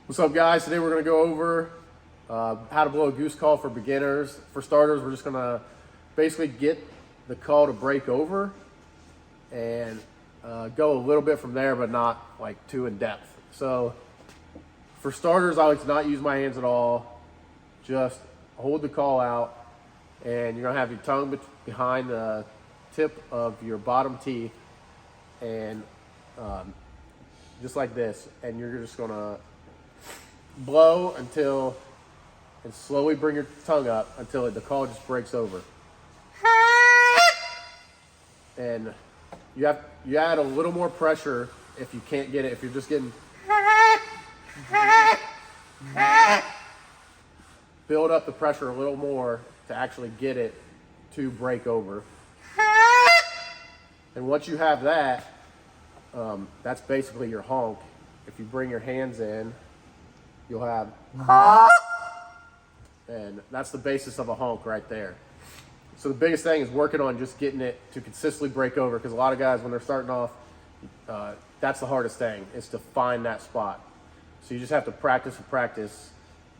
What's up, guys? Today we're going to go over how to blow a goose call for beginners. For starters, we're just going to basically get the call to break over and go a little bit from there, but not like too in depth. So for starters, I like to not use my hands at all. Just hold the call out, and you're going to have your tongue behind the tip of your bottom teeth, and just like this, and you're just going to blow until, and slowly bring your tongue up until the call just breaks over. And you add a little more pressure if you can't get it. If you're just getting, build up the pressure a little more to actually get it to break over. And once you have that, that's basically your honk. If you bring your hands in, you'll have, and that's the basis of a honk right there. So the biggest thing is working on just getting it to consistently break over, because a lot of guys, when they're starting off, that's the hardest thing, is to find that spot. So you just have to practice and practice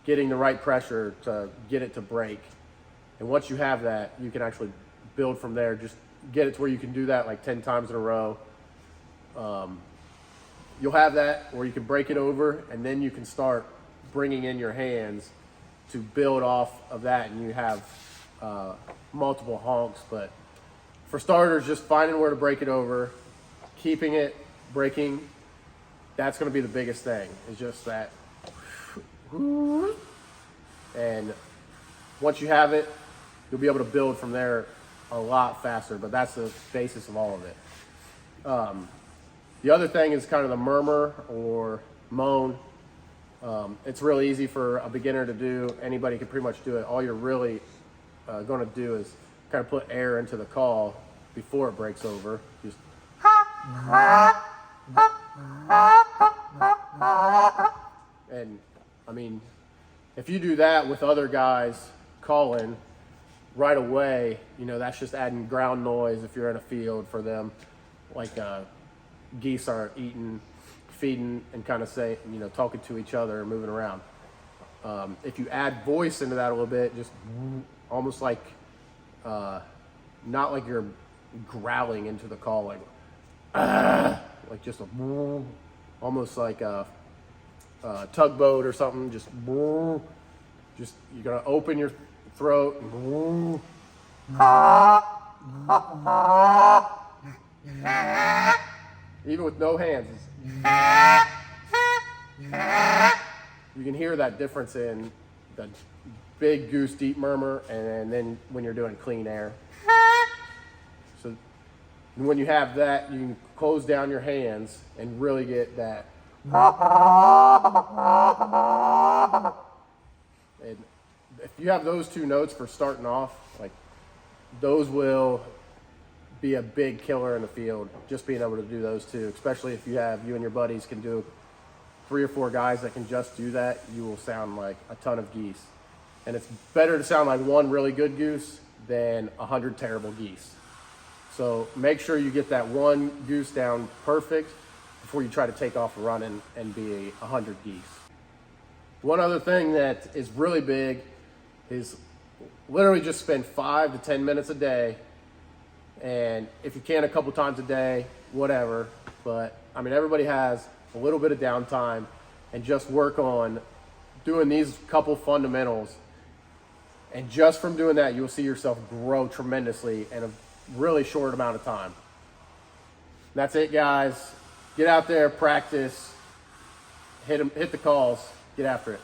getting the right pressure to get it to break. And once you have that, you can actually build from there. Just get it to where you can do that like 10 times in a row. You'll have that where you can break it over, and then you can start bringing in your hands to build off of that, and you have multiple honks. But for starters, just finding where to break it over, keeping it breaking, that's going to be the biggest thing, is just that. And once you have it, you'll be able to build from there a lot faster, but that's the basis of all of it. The other thing is kind of the murmur or moan. It's really easy for a beginner to do. Anybody can pretty much do it. All you're really going to do is kind of put air into the call before it breaks over. Just and I mean, if you do that with other guys calling right away, you know, that's just adding ground noise if you're in a field for them. Like geese are eating, feeding, and kind of say, you know, talking to each other and moving around. If you add voice into that a little bit, just almost like, not like you're growling into the call, like just a, almost like a tugboat or something. Just you're gonna open your throat. Even with no hands, you can hear that difference in the big goose deep murmur and then when you're doing clean air. So when you have that, you can close down your hands and really get that. And if you have those two notes for starting off, like, those will be a big killer in the field, just being able to do those two. Especially if you and your buddies can do 3 or 4 guys that can just do that, you will sound like a ton of geese. And it's better to sound like one really good goose than 100 terrible geese. So make sure you get that one goose down perfect before you try to take off running and be 100 geese. One other thing that is really big is literally just spend 5 to 10 minutes a day. And if you can, a couple times a day, whatever. But I mean, everybody has a little bit of downtime, and just work on doing these couple fundamentals. And just from doing that, you'll see yourself grow tremendously in a really short amount of time. That's it, guys. Get out there, practice, hit the calls, get after it.